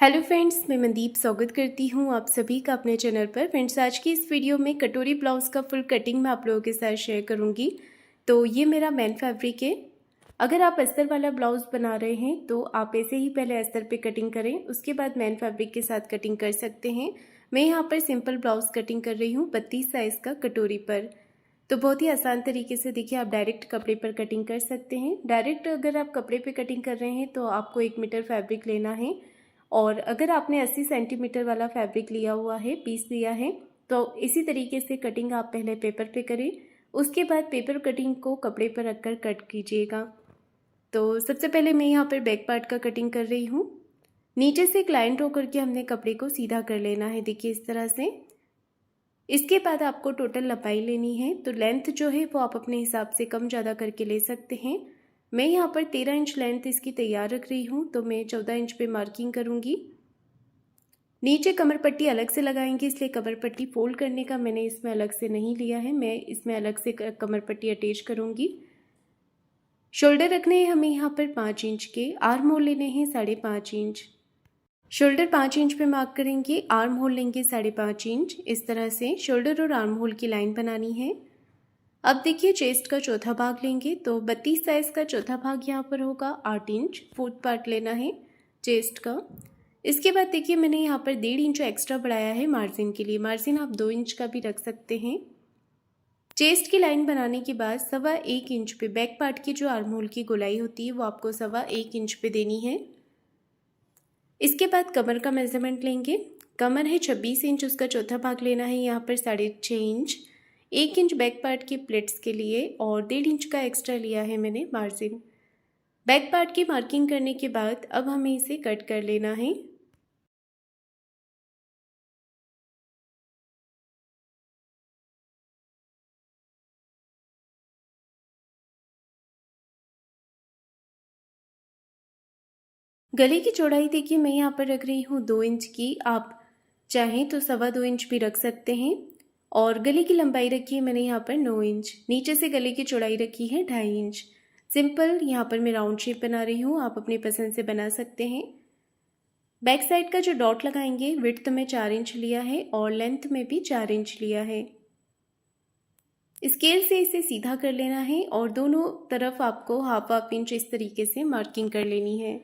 Hello friends, मैं मनदीप स्वागत करती हूँ आप सभी का अपने चैनल पर। फ्रेंड्स, आज की इस वीडियो में कटोरी ब्लाउज़ का फुल कटिंग मैं आप लोगों के साथ शेयर करूँगी। तो ये मेरा मेन फैब्रिक है। अगर आप अस्तर वाला ब्लाउज़ बना रहे हैं तो आप ऐसे ही पहले अस्तर पे कटिंग करें, उसके बाद मेन फैब्रिक के साथ कटिंग कर सकते हैं। मैं यहाँ पर सिंपल ब्लाउज़ कटिंग कर रही हूँ 32 साइज़ का कटोरी पर। तो बहुत ही आसान तरीके से देखिए आप डायरेक्ट कपड़े पर कटिंग कर सकते हैं। डायरेक्ट अगर आप कपड़े पे कटिंग कर रहे हैं तो आपको 1 मीटर फैब्रिक लेना है, और अगर आपने 80 सेंटीमीटर वाला फैब्रिक लिया हुआ है, पीस लिया है, तो इसी तरीके से कटिंग आप पहले पेपर पे करें। उसके बाद पेपर कटिंग को कपड़े पर रखकर कट कीजिएगा। तो सबसे पहले मैं यहाँ पर बैक पार्ट का कटिंग कर रही हूँ। नीचे से एक लाइन ड्रॉ करके हमने कपड़े को सीधा कर लेना है, देखिए इस तरह से। इसके बाद आपको टोटल लंबाई लेनी है, तो लेंथ जो है वो आप अपने हिसाब से कम ज़्यादा करके ले सकते हैं। मैं यहाँ पर 13 इंच लेंथ इसकी तैयार रख रही हूँ, तो मैं 14 इंच पे मार्किंग करूँगी। नीचे कमर पट्टी अलग से लगाएंगे, इसलिए कमर पट्टी फोल्ड करने का मैंने इसमें अलग से नहीं लिया है, मैं इसमें अलग से कमर पट्टी अटैच करूँगी। शोल्डर रखने हैं हमें यहाँ पर 5 इंच के, आर्म होल लेने हैं 5.5 इंच। शोल्डर 5 इंच पे मार्क करेंगे, आर्म होल लेंगे 5.5 इंच। इस तरह से शोल्डर और आर्म होल की लाइन बनानी है। अब देखिए चेस्ट का चौथा भाग लेंगे, तो 32 साइज का चौथा भाग यहाँ पर होगा 8 इंच। फोर्थ पार्ट लेना है चेस्ट का। इसके बाद देखिए मैंने यहाँ पर 1.5 इंच एक्स्ट्रा बढ़ाया है मार्जिन के लिए। मार्जिन आप 2 इंच का भी रख सकते हैं। चेस्ट की लाइन बनाने के बाद 1.25 इंच पे बैक पार्ट की जो आर्म होल की गोलाई होती है वो आपको 1.25 इंच पे देनी है। इसके बाद कमर का मेजरमेंट लेंगे। कमर है 26 इंच, उसका चौथा भाग लेना है यहाँ पर 6.5 इंच। 1 इंच बैक पार्ट की प्लेट्स के लिए और 1.5 इंच का एक्स्ट्रा लिया है मैंने मार्जिन। बैक पार्ट की मार्किंग करने के बाद अब हमें इसे कट कर लेना है। गले की चौड़ाई देखिए मैं यहाँ पर रख रही हूँ 2 इंच की, आप चाहें तो 2.25 इंच भी रख सकते हैं। और गले की लंबाई रखी है मैंने यहाँ पर 9 इंच। नीचे से गले की चौड़ाई रखी है 2.5 इंच। सिंपल यहाँ पर मैं राउंड शेप बना रही हूँ, आप अपनी पसंद से बना सकते हैं। बैक साइड का जो डॉट लगाएंगे विड्थ में 4 इंच लिया है और लेंथ में भी 4 इंच लिया है। स्केल से इसे सीधा कर लेना है और दोनों तरफ आपको हाफ इंच इस तरीके से मार्किंग कर लेनी है।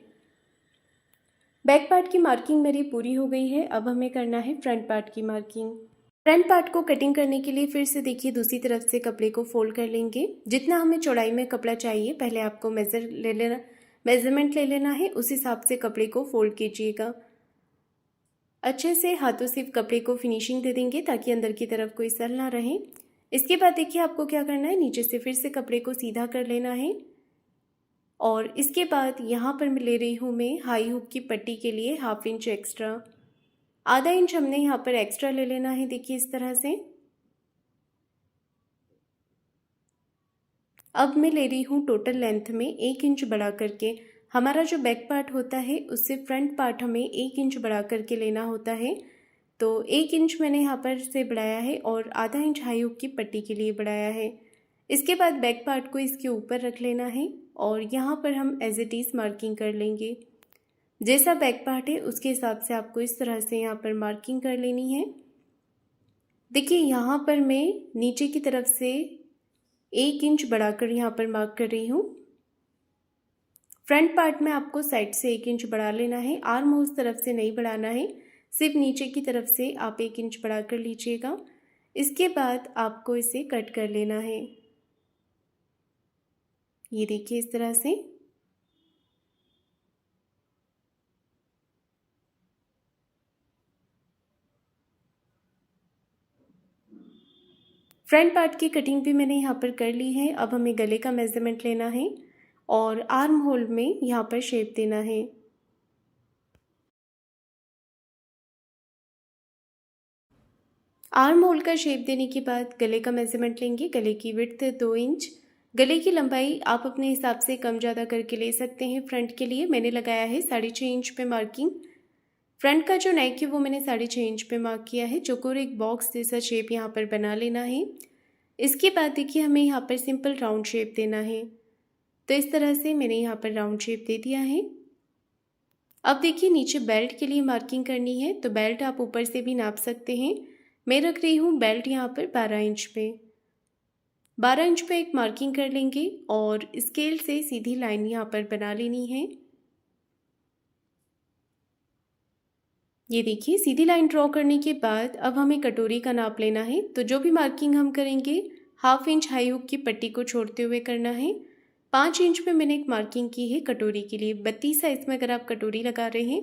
बैक पार्ट की मार्किंग मेरी पूरी हो गई है। अब हमें करना है फ्रंट पार्ट की मार्किंग। फ्रंट पार्ट को कटिंग करने के लिए फिर से देखिए दूसरी तरफ से कपड़े को फोल्ड कर लेंगे। जितना हमें चौड़ाई में कपड़ा चाहिए पहले आपको मेजरमेंट ले लेना है, उस हिसाब से कपड़े को फोल्ड कीजिएगा। अच्छे से हाथों से कपड़े को फिनिशिंग दे देंगे ताकि अंदर की तरफ कोई सल ना रहे। इसके बाद देखिए आपको क्या करना है, नीचे से फिर से कपड़े को सीधा कर लेना है और इसके बाद यहाँ पर मैं ले रही हूँ मैं हाई हुक की पट्टी के लिए 1/2 इंच एक्स्ट्रा। आधा इंच हमने यहाँ पर एक्स्ट्रा ले लेना है, देखिए इस तरह से। अब मैं ले रही हूँ टोटल लेंथ में 1 इंच बढ़ा करके। हमारा जो बैक पार्ट होता है उससे फ्रंट पार्ट हमें 1 इंच बढ़ा करके लेना होता है। तो 1 इंच मैंने यहाँ पर से बढ़ाया है और आधा इंच हाई हुक की पट्टी के लिए बढ़ाया है। इसके बाद बैक पार्ट को इसके ऊपर रख लेना है और यहाँ पर हम एज इट इज़ मार्किंग कर लेंगे। जैसा बैक पार्ट है उसके हिसाब से आपको इस तरह से यहाँ पर मार्किंग कर लेनी है। देखिए यहाँ पर मैं नीचे की तरफ से 1 इंच बढ़ाकर यहाँ पर मार्क कर रही हूँ। फ्रंट पार्ट में आपको साइड से 1 इंच बढ़ा लेना है, आर्म उस तरफ से नहीं बढ़ाना है, सिर्फ नीचे की तरफ से आप 1 इंच बढ़ा कर लीजिएगा। इसके बाद आपको इसे कट कर लेना है, ये देखिए इस तरह से। फ्रंट पार्ट की कटिंग भी मैंने यहाँ पर कर ली है। अब हमें गले का मेजरमेंट लेना है और आर्म होल में यहाँ पर शेप देना है। आर्म होल का शेप देने के बाद गले का मेजरमेंट लेंगे। गले की विड्थ 2 इंच। गले की लंबाई आप अपने हिसाब से कम ज़्यादा करके ले सकते हैं। फ्रंट के लिए मैंने लगाया है 6.5 इंच पे मार्किंग। फ्रंट का जो नेक है वो मैंने 6.5 इंच पे मार्क किया है। चौकोर एक बॉक्स जैसा शेप यहाँ पर बना लेना है। इसके बाद देखिए हमें यहाँ पर सिंपल राउंड शेप देना है, तो इस तरह से मैंने यहाँ पर राउंड शेप दे दिया है। अब देखिए नीचे बेल्ट के लिए मार्किंग करनी है, तो बेल्ट आप ऊपर से भी नाप सकते हैं। मैं रख रही हूँ बेल्ट यहाँ पर 12 इंच पे। 12 इंच पे एक मार्किंग कर लेंगे और स्केल से सीधी लाइन यहाँ पर बना लेनी है। ये देखिए सीधी लाइन ड्रॉ करने के बाद अब हमें कटोरी का नाप लेना है। तो जो भी मार्किंग हम करेंगे 1/2 इंच हाई हुक की पट्टी को छोड़ते हुए करना है। 5 इंच पे मैंने एक मार्किंग की है कटोरी के लिए। 32 साइज में अगर आप कटोरी लगा रहे हैं,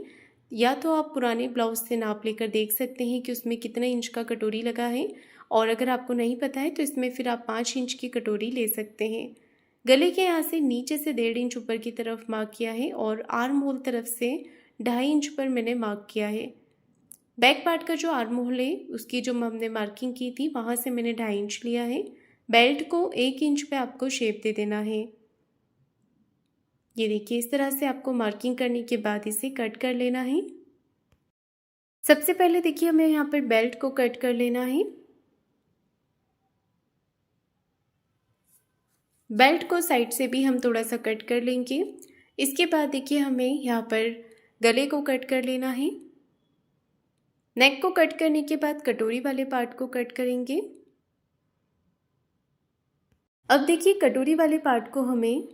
या तो आप पुराने ब्लाउज से नाप लेकर देख सकते हैं कि उसमें कितने इंच का कटोरी लगा है, और अगर आपको नहीं पता है तो इसमें फिर आप 5 इंच की कटोरी ले सकते हैं। गले के यहाँ से नीचे से 1.5 इंच ऊपर की तरफ मार्क किया है और आर्म होल तरफ से 2.5 इंच पर मैंने मार्क किया है। बैक पार्ट का जो आर्म होल है उसकी जो हमने मार्किंग की थी वहाँ से मैंने 2.5 इंच लिया है। बेल्ट को 1 इंच पे आपको शेप दे देना है। ये देखिए इस तरह से आपको मार्किंग करने के बाद इसे कट कर लेना है। सबसे पहले देखिए हमें यहाँ पर बेल्ट को कट कर लेना है। बेल्ट को साइड से भी हम थोड़ा सा कट कर लेंगे। इसके बाद देखिए हमें यहाँ पर गले को कट कर लेना है। नेक को कट करने के बाद कटोरी वाले पार्ट को कट करेंगे। अब देखिए कटोरी वाले पार्ट को हमें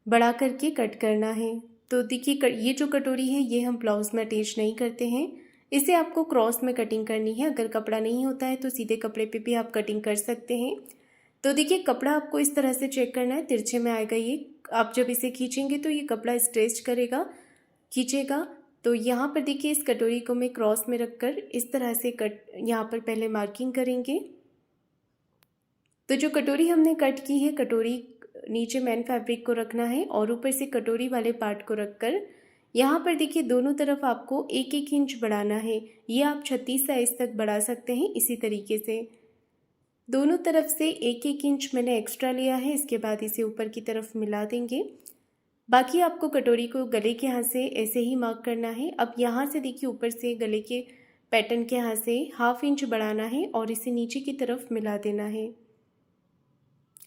बड़ा करके कट करना है। तो देखिए ये जो कटोरी है ये हम ब्लाउज में अटैच नहीं करते हैं, इसे आपको क्रॉस में कटिंग करनी है। अगर कपड़ा नहीं होता है तो सीधे कपड़े पे भी आप कटिंग कर सकते हैं। तो देखिए कपड़ा आपको इस तरह से चेक करना है, तिरछे में आएगा ये। आप जब इसे खींचेंगे तो ये कपड़ा स्ट्रेच करेगा, खींचेगा। तो यहाँ पर देखिए इस कटोरी को मैं क्रॉस में रखकर इस तरह से यहाँ पर पहले मार्किंग करेंगे। तो जो कटोरी हमने कट की है, कटोरी नीचे मैन फैब्रिक को रखना है और ऊपर से कटोरी वाले पार्ट को रखकर यहाँ पर देखिए दोनों तरफ आपको 1-1 इंच बढ़ाना है। ये आप 36 साइज तक बढ़ा सकते हैं। इसी तरीके से दोनों तरफ से 1-1 इंच मैंने एक्स्ट्रा लिया है। इसके बाद इसे ऊपर की तरफ मिला देंगे। बाकी आपको कटोरी को गले के यहाँ से ऐसे ही मार्क करना है। अब यहाँ से देखिए ऊपर से गले के पैटर्न के यहाँ से 1/2 इंच बढ़ाना है और इसे नीचे की तरफ मिला देना है।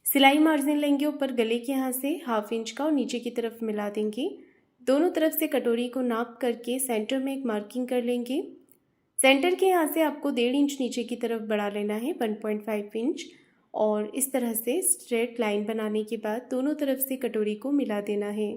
सिलाई मार्जिन लेंगे ऊपर गले के यहाँ से 1/2 इंच का और नीचे की तरफ मिला देंगे। दोनों तरफ से कटोरी को नाप करके सेंटर में एक मार्किंग कर लेंगे। सेंटर के यहाँ से आपको 1.5 इंच नीचे की तरफ बढ़ा लेना है, 1.5 इंच, और इस तरह से स्ट्रेट लाइन बनाने के बाद दोनों तरफ से कटोरी को मिला देना है।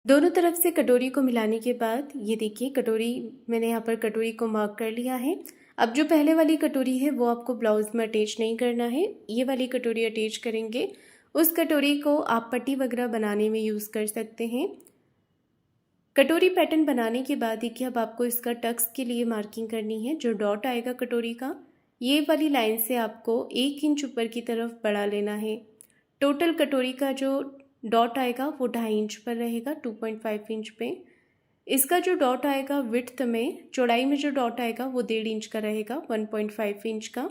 दोनों तरफ से कटोरी को मिलाने के बाद ये देखिए कटोरी मैंने यहाँ पर कटोरी को मार्क कर लिया है। अब जो पहले वाली कटोरी है वो आपको ब्लाउज में अटैच नहीं करना है, ये वाली कटोरी अटैच करेंगे। उस कटोरी को आप पट्टी वगैरह बनाने में यूज़ कर सकते हैं। कटोरी पैटर्न बनाने के बाद देखिए अब आपको इसका टक्स के लिए मार्किंग करनी है। जो डॉट आएगा कटोरी का, ये वाली लाइन से आपको 1 इंच ऊपर की तरफ बढ़ा लेना है। टोटल कटोरी का जो डॉट आएगा वो 2.5 इंच पर रहेगा, 2.5 इंच पे। इसका जो डॉट आएगा विड्थ में, चौड़ाई में जो डॉट आएगा वो 1.5 इंच का रहेगा, 1.5 इंच का,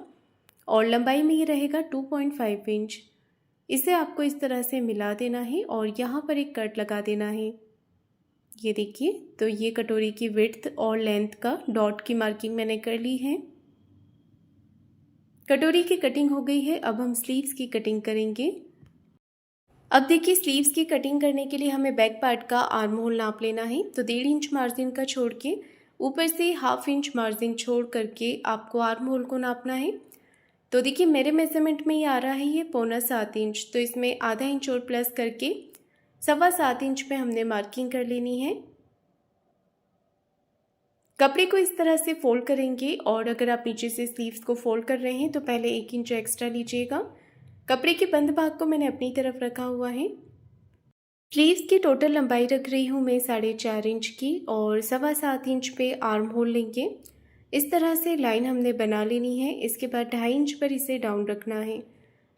और लंबाई में ये रहेगा 2.5 इंच। इसे आपको इस तरह से मिला देना है और यहाँ पर एक कट लगा देना है। ये देखिए तो ये कटोरी की विड्थ और लेंथ का डॉट की मार्किंग मैंने कर ली है। कटोरी की कटिंग हो गई है। अब हम स्लीव्स की कटिंग करेंगे। अब देखिए स्लीव्स की कटिंग करने के लिए हमें बैक पार्ट का आर्म होल नाप लेना है। तो 1.5 इंच मार्जिन का छोड़ के ऊपर से 1/2 इंच मार्जिन छोड़ करके आपको आर्म होल को नापना है। तो देखिए मेरे मेजरमेंट में ये आ रहा है ये 6.25 इंच, तो इसमें आधा इंच और प्लस करके 7.25 इंच पे हमने मार्किंग कर लेनी है। कपड़े को इस तरह से फोल्ड करेंगे और अगर आप नीचे से स्लीव्स को फोल्ड कर रहे हैं तो पहले 1 इंच एक्स्ट्रा लीजिएगा। कपड़े के बंद भाग को मैंने अपनी तरफ रखा हुआ है। स्लीव्स की टोटल लंबाई रख रही हूँ मैं 4.5 इंच की और 7.25 इंच पे आर्म होल लेंगे। इस तरह से लाइन हमने बना लेनी है। इसके बाद 2.5 इंच पर इसे डाउन रखना है।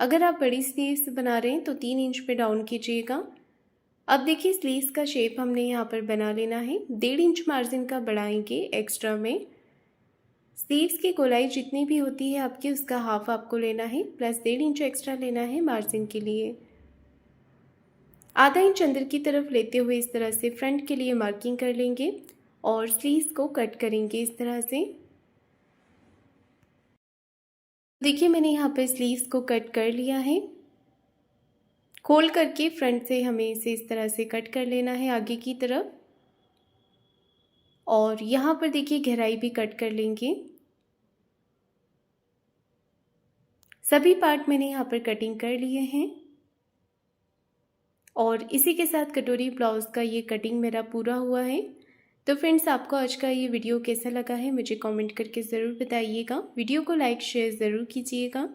अगर आप बड़ी स्लीव्स बना रहे हैं तो 3 इंच पे डाउन कीजिएगा। अब देखिए स्लीव्स का शेप हमने यहाँ पर बना लेना है। 1.5 इंच मार्जिन का बढ़ाएंगे एक्स्ट्रा में। स्लीव्स की गोलाई जितनी भी होती है आपकी उसका हाफ आपको लेना है, प्लस 1.5 इंच एक्स्ट्रा लेना है मार्जिन के लिए। आधा इंच अंदर की तरफ लेते हुए इस तरह से फ्रंट के लिए मार्किंग कर लेंगे और स्लीव्स को कट करेंगे इस तरह से। देखिए मैंने यहाँ पर स्लीव्स को कट कर लिया है। खोल करके फ्रंट से हमें इसे इस तरह से कट कर लेना है आगे की तरफ। और यहाँ पर देखिए गहराई भी कट कर लेंगे। सभी पार्ट मैंने यहाँ पर कटिंग कर लिए हैं और इसी के साथ कटोरी ब्लाउज़ का ये कटिंग मेरा पूरा हुआ है। तो फ्रेंड्स, आपको आज का ये वीडियो कैसा लगा है मुझे कमेंट करके ज़रूर बताइएगा। वीडियो को लाइक शेयर ज़रूर कीजिएगा।